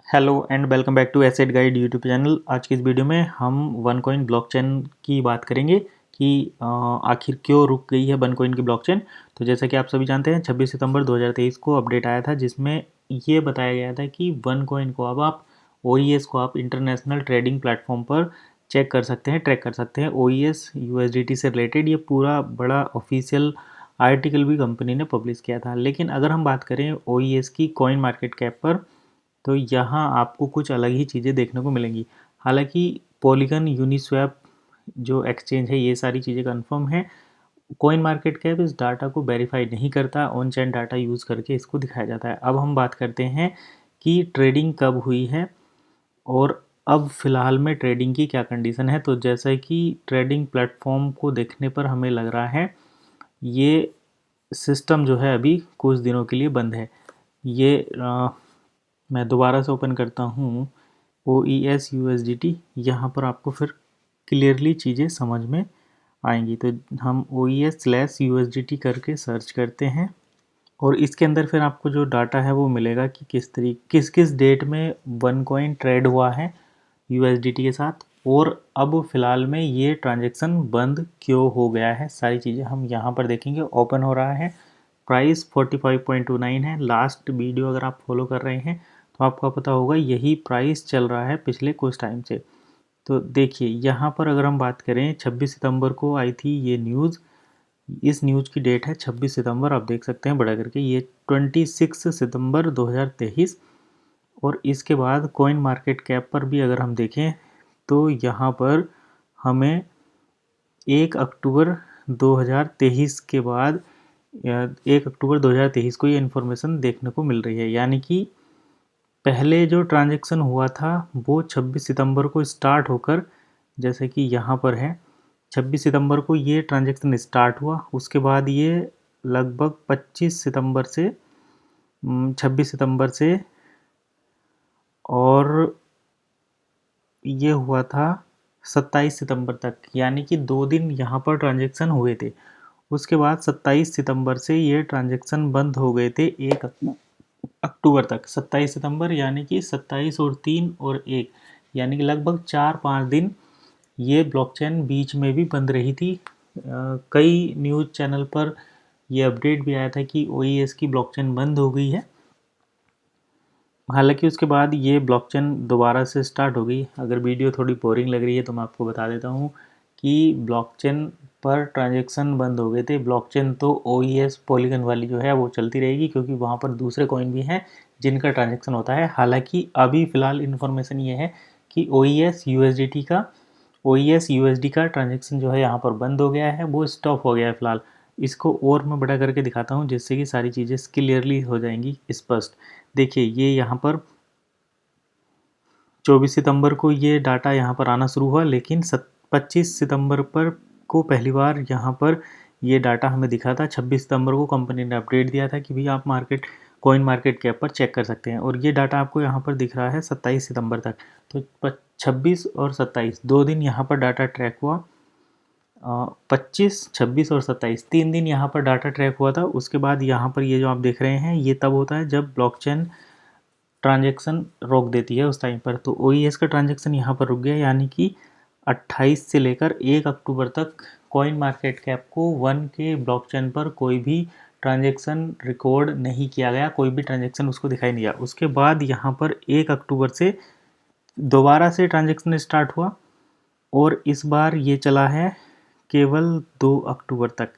Hello and welcome back to asset guide YouTube channel. आज की इस वीडियो में हम वन कॉइन ब्लॉकचेन की बात करेंगे कि आखिर क्यों रुक गई है वन कॉइन की ब्लॉकचेन। तो जैसा कि आप सभी जानते हैं 26 सितंबर 2023 को अपडेट आया था जिसमें ये बताया गया था कि वन कॉइन को अब आप OES को आप इंटरनेशनल ट्रेडिंग प्लेटफॉर्म पर चेक कर सकते हैं, ट्रैक कर सकते हैं। OES USDT से रिलेटेड ये पूरा बड़ा ऑफिशियल आर्टिकल भी कंपनी ने पब्लिश किया था। लेकिन अगर हम बात करें OES की कॉइन मार्केट कैप पर तो यहाँ आपको कुछ अलग ही चीज़ें देखने को मिलेंगी। हालांकि पॉलीगन, यूनिस्वैप जो एक्सचेंज है ये सारी चीज़ें कंफर्म है। कॉइन मार्केट कैप इस डाटा को वेरीफाई नहीं करता, ऑन चेन डाटा यूज़ करके इसको दिखाया जाता है। अब हम बात करते हैं कि ट्रेडिंग कब हुई है और अब फ़िलहाल में ट्रेडिंग की क्या कंडीशन है। तो जैसा कि ट्रेडिंग प्लेटफॉर्म को देखने पर हमें लग रहा है ये सिस्टम जो है अभी कुछ दिनों के लिए बंद है। ये मैं दोबारा से ओपन करता हूँ OES USDT। यहाँ पर आपको फिर क्लियरली चीज़ें समझ में आएंगी। तो हम OES/USDT करके सर्च करते हैं और इसके अंदर फिर आपको जो डाटा है वो मिलेगा कि किस किस डेट में वन कॉइन ट्रेड हुआ है USDT के साथ और अब फ़िलहाल में ये ट्रांजैक्शन बंद क्यों हो गया है। सारी चीज़ें हम यहाँ पर देखेंगे। ओपन हो रहा है, प्राइस 45.29 है। लास्ट वीडियो अगर आप फॉलो कर रहे हैं तो आपको पता होगा यही प्राइस चल रहा है पिछले कुछ टाइम से। तो देखिए यहाँ पर अगर हम बात करें 26 सितंबर को आई थी ये न्यूज़। इस न्यूज़ की डेट है 26 सितंबर, आप देख सकते हैं बड़ा करके। ये 26 सितंबर 2023। और इसके बाद कॉइन मार्केट कैप पर भी अगर हम देखें तो यहाँ पर हमें 1 अक्टूबर 2023 के बाद 1 अक्टूबर 2023 को ये इन्फॉर्मेशन देखने को मिल रही है। यानी कि पहले जो ट्रांजैक्शन हुआ था वो 26 सितंबर को स्टार्ट होकर, जैसे कि यहाँ पर है 26 सितंबर को ये ट्रांजैक्शन स्टार्ट हुआ। उसके बाद ये लगभग 25 सितंबर से 26 सितंबर से और ये हुआ था 27 सितंबर तक, यानी कि 2 दिन यहाँ पर ट्रांजैक्शन हुए थे। उसके बाद 27 सितंबर से ये ट्रांजैक्शन बंद हो गए थे 1 अक्टूबर तक। 27 सितंबर यानी कि 27 और 3 और 1 यानी कि लगभग 4-5 दिन ये ब्लॉकचेन बीच में भी बंद रही थी। कई न्यूज़ चैनल पर ये अपडेट भी आया था कि OES की ब्लॉकचेन बंद हो गई है। हालांकि उसके बाद ये ब्लॉकचेन दोबारा से स्टार्ट हो गई। अगर वीडियो थोड़ी बोरिंग लग रही है तो मैं आपको बता देता हूँ कि ब्लॉकचेन पर ट्रांजैक्शन बंद हो गए थे। ब्लॉकचेन तो OES पॉलीगन वाली जो है वो चलती रहेगी क्योंकि वहाँ पर दूसरे कॉइन भी हैं जिनका ट्रांजैक्शन होता है। हालांकि अभी फ़िलहाल इन्फॉर्मेशन ये है कि OES USD का ट्रांजैक्शन जो है यहाँ पर बंद हो गया है, वो स्टॉप हो गया है फ़िलहाल। इसको और मैं बड़ा करके दिखाता हूँ जिससे कि सारी चीज़ें क्लियरली हो जाएंगी स्पष्ट। देखिए ये यहाँ पर 24 सितंबर को ये डाटा यहाँ पर आना शुरू हुआ, लेकिन 25 सितंबर पर को पहली बार यहाँ पर ये डाटा हमें दिखा था। 26 सितंबर को कंपनी ने अपडेट दिया था कि भाई आप कॉइन मार्केट कैप पर चेक कर सकते हैं और ये डाटा आपको यहाँ पर दिख रहा है 27 सितंबर तक। तो 26 और 27 2 दिन यहाँ पर डाटा ट्रैक हुआ। 25, 26 और 27 3 दिन यहाँ पर डाटा ट्रैक हुआ था। उसके बाद यहाँ पर ये जो आप देख रहे हैं ये तब होता है जब ब्लॉकचेन ट्रांजैक्शन रोक देती है उस टाइम पर। तो OES का ट्रांजैक्शन यहाँ पर रुक गया, यानी कि 28 से लेकर 1 अक्टूबर तक कॉइन मार्केट कैप को वन के ब्लॉकचेन पर कोई भी ट्रांजैक्शन रिकॉर्ड नहीं किया गया, कोई भी ट्रांजैक्शन उसको दिखाई नहीं दिया। उसके बाद यहाँ पर 1 अक्टूबर से दोबारा से ट्रांजैक्शन स्टार्ट हुआ और इस बार ये चला है केवल 2 अक्टूबर तक।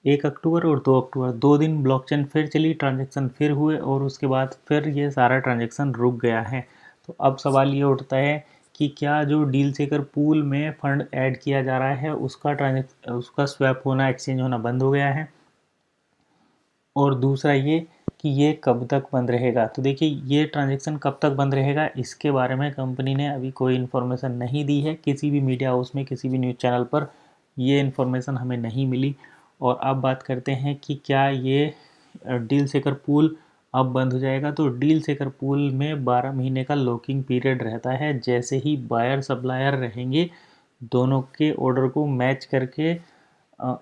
1 अक्टूबर और 2 अक्टूबर 2 दिन ब्लॉकचेन फिर चली, ट्रांजैक्शन फिर हुए और उसके बाद फिर ये सारा ट्रांजैक्शन रुक गया है। तो अब सवाल ये उठता है कि क्या जो डील सेकर पूल में फंड ऐड किया जा रहा है उसका स्वैप होना, एक्सचेंज होना बंद हो गया है। और दूसरा ये कि ये कब तक बंद रहेगा। तो देखिए ये ट्रांजैक्शन कब तक बंद रहेगा इसके बारे में कंपनी ने अभी कोई इन्फॉर्मेशन नहीं दी है। किसी भी मीडिया हाउस में, किसी भी न्यूज़ चैनल पर ये इन्फॉर्मेशन हमें नहीं मिली। और अब बात करते हैं कि क्या ये डील सेकर पूल अब बंद हो जाएगा। तो डील सेकर पूल में 12 महीने का लॉकिंग पीरियड रहता है। जैसे ही बायर सप्लायर रहेंगे दोनों के ऑर्डर को मैच करके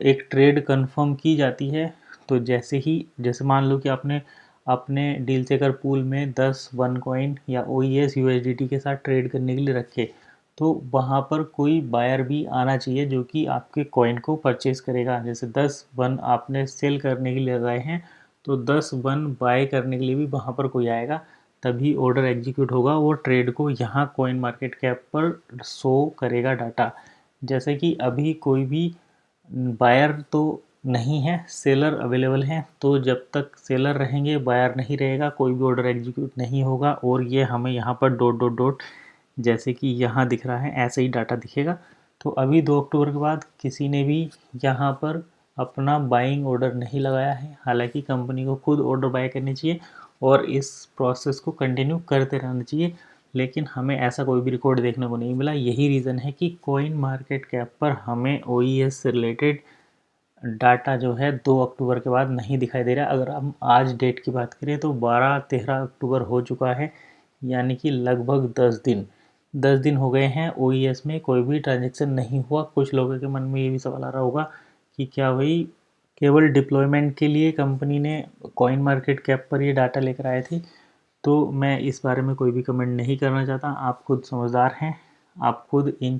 एक ट्रेड कंफर्म की जाती है। तो जैसे मान लो कि आपने अपने डील चेकर पूल में 10 वन कॉइन या OES USDT के साथ ट्रेड करने के लिए रखे, तो वहाँ पर कोई बायर भी आना चाहिए जो कि आपके कॉइन को परचेज करेगा। जैसे 10 वन आपने सेल करने के लिए लगाए हैं, तो 10 वन बाय करने के लिए भी वहाँ पर कोई आएगा, तभी ऑर्डर एग्जीक्यूट होगा। वो ट्रेड को यहाँ कॉइन मार्केट कैप पर शो करेगा डाटा। जैसे कि अभी कोई भी बायर तो नहीं है, सेलर अवेलेबल हैं, तो जब तक सेलर रहेंगे बायर नहीं रहेगा, कोई भी ऑर्डर एग्जीक्यूट नहीं होगा। और ये हमें यहाँ पर डॉट डॉट डॉट जैसे कि यहाँ दिख रहा है ऐसे ही डाटा दिखेगा। तो अभी 2 अक्टूबर के बाद किसी ने भी यहाँ पर अपना बाइंग ऑर्डर नहीं लगाया है, हालांकि कंपनी को खुद ऑर्डर बाय करनी चाहिए और इस प्रोसेस को कंटिन्यू करते रहना चाहिए, लेकिन हमें ऐसा कोई भी रिकॉर्ड देखने को नहीं मिला। यही रीज़न है कि कॉइन मार्केट कैप पर हमें OES से रिलेटेड डाटा जो है 2 अक्टूबर के बाद नहीं दिखाई दे रहा। अगर हम आज डेट की बात करें तो 12-13 अक्टूबर हो चुका है, यानी कि लगभग 10 दिन हो गए हैं। OES में कोई भी ट्रांजेक्शन नहीं हुआ। कुछ लोगों के मन में ये भी सवाल आ रहा होगा कि क्या वही केवल डिप्लॉयमेंट के लिए कंपनी ने कॉइन मार्केट कैप पर ये डाटा लेकर आए थे। तो मैं इस बारे में कोई भी कमेंट नहीं करना चाहता। आप खुद समझदार हैं, आप खुद इन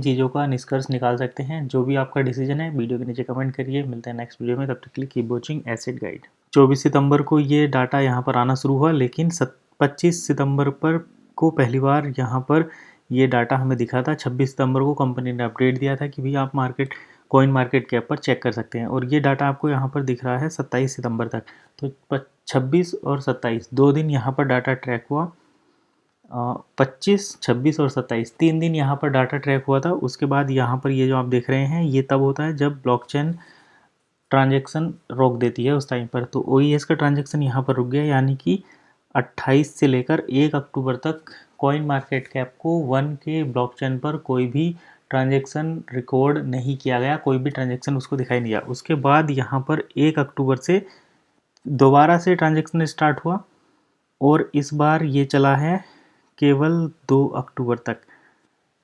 चीज़ों का निष्कर्ष निकाल सकते हैं। जो भी आपका डिसीजन है वीडियो के नीचे कमेंट करिए। मिलते हैं नेक्स्ट वीडियो में, तब तक के लिए कीप वॉचिंग एसेट गाइड। 24 सितंबर को ये डाटा यहाँ पर आना शुरू हुआ, लेकिन 25 सितंबर पर को पहली बार यहाँ पर ये डाटा हमें दिखा था। 26 सितंबर को कंपनी ने अपडेट दिया था कि भाई आप कॉइन मार्केट कैप पर चेक कर सकते हैं, और ये डाटा आपको यहाँ पर दिख रहा है 27 सितंबर तक। तो 26 और 27 2 दिन यहाँ पर डाटा ट्रैक हुआ। 25, 26 और 27 3 दिन यहाँ पर डाटा ट्रैक हुआ था। उसके बाद यहाँ पर ये जो आप देख रहे हैं ये तब होता है जब ब्लॉकचेन ट्रांजैक्शन रोक देती है उस टाइम पर। तो OES का ट्रांजैक्शन यहाँ पर रुक गया, यानी कि 28 से लेकर 1 अक्टूबर तक कॉइन मार्केट कैप को 1 के ब्लॉकचेन पर कोई भी ट्रांजैक्शन रिकॉर्ड नहीं किया गया, कोई भी ट्रांजैक्शन उसको दिखाई नहीं दिया। उसके बाद यहाँ पर 1 अक्टूबर से दोबारा से ट्रांजैक्शन स्टार्ट हुआ, और इस बार ये चला है केवल 2 अक्टूबर तक।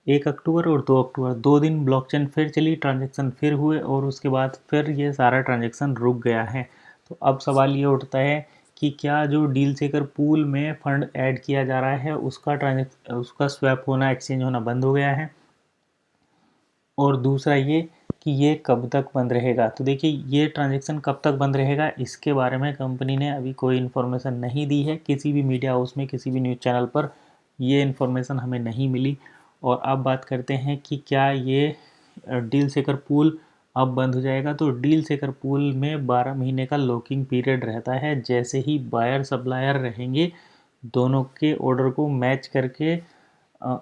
1 अक्टूबर और 2 अक्टूबर 2 दिन ब्लॉकचेन फिर चली, ट्रांजैक्शन फिर हुए, और उसके बाद फिर ये सारा ट्रांजैक्शन रुक गया है। तो अब सवाल ये उठता है कि क्या जो डील चेकर पूल में फंड ऐड किया जा रहा है उसका स्वैप होना, एक्सचेंज होना बंद हो गया है, और दूसरा ये कि ये कब तक बंद रहेगा। तो देखिए, ये ट्रांजैक्शन कब तक बंद रहेगा इसके बारे में कंपनी ने अभी कोई इन्फॉर्मेशन नहीं दी है। किसी भी मीडिया हाउस में, किसी भी न्यूज़ चैनल पर ये इन्फॉर्मेशन हमें नहीं मिली। और अब बात करते हैं कि क्या ये डील चेकर पूल अब बंद हो जाएगा। तो डील चेकर पूल में 12 महीने का लॉकिंग पीरियड रहता है। जैसे ही बायर सप्लायर रहेंगे, दोनों के ऑर्डर को मैच करके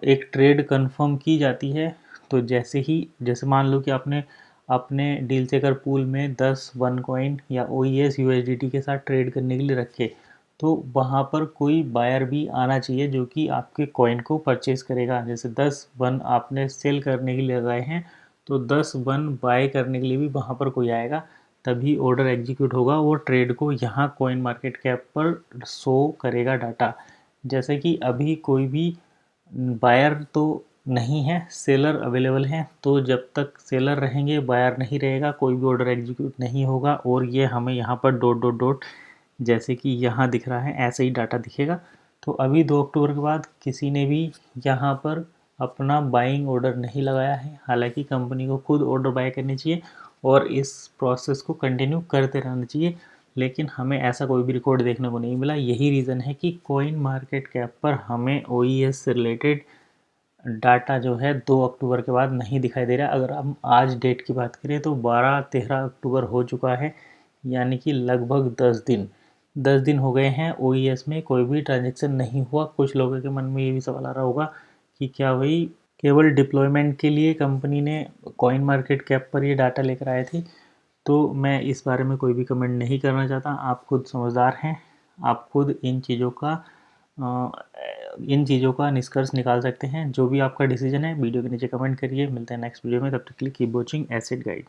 एक ट्रेड कंफर्म की जाती है। तो जैसे मान लो कि आपने अपने डील चेकर पूल में 10 वन कॉइन या OES USDT के साथ ट्रेड करने के लिए रखे, तो वहाँ पर कोई बायर भी आना चाहिए जो कि आपके कॉइन को परचेज करेगा। जैसे 10 वन आपने सेल करने के लिए लगाए हैं, तो 10 वन बाय करने के लिए भी वहाँ पर कोई आएगा, तभी ऑर्डर एग्जीक्यूट होगा। वो ट्रेड को यहाँ कॉइन मार्केट कैप पर शो करेगा डाटा। जैसे कि अभी कोई भी बायर तो नहीं है, सेलर अवेलेबल हैं, तो जब तक सेलर रहेंगे बायर नहीं रहेगा, कोई भी ऑर्डर एग्जीक्यूट नहीं होगा। और ये हमें यहाँ पर डॉट डॉट डॉट जैसे कि यहाँ दिख रहा है ऐसे ही डाटा दिखेगा। तो अभी 2 अक्टूबर के बाद किसी ने भी यहाँ पर अपना बाइंग ऑर्डर नहीं लगाया है, हालांकि कंपनी को खुद ऑर्डर बाय करनी चाहिए और इस प्रोसेस को कंटिन्यू करते रहना चाहिए, लेकिन हमें ऐसा कोई भी रिकॉर्ड देखने को नहीं मिला। यही रीज़न है कि कॉइन मार्केट कैप पर हमें OES से रिलेटेड डाटा जो है 2 अक्टूबर के बाद नहीं दिखाई दे रहा। अगर हम आज डेट की बात करें तो 12-13 अक्टूबर हो चुका है, यानी कि लगभग 10 दिन हो गए हैं। OES में कोई भी ट्रांजैक्शन नहीं हुआ। कुछ लोगों के मन में ये भी सवाल आ रहा होगा कि क्या वही केवल डिप्लॉयमेंट के लिए कंपनी ने कॉइन मार्केट कैप पर ये डाटा लेकर आए थे। तो मैं इस बारे में कोई भी कमेंट नहीं करना चाहता। आप खुद समझदार हैं, आप खुद इन चीज़ों का निष्कर्ष निकाल सकते हैं। जो भी आपका डिसीजन है वीडियो के नीचे कमेंट करिए। मिलते हैं नेक्स्ट वीडियो में, तब तक के लिए कीप वॉचिंग एसेट गाइड।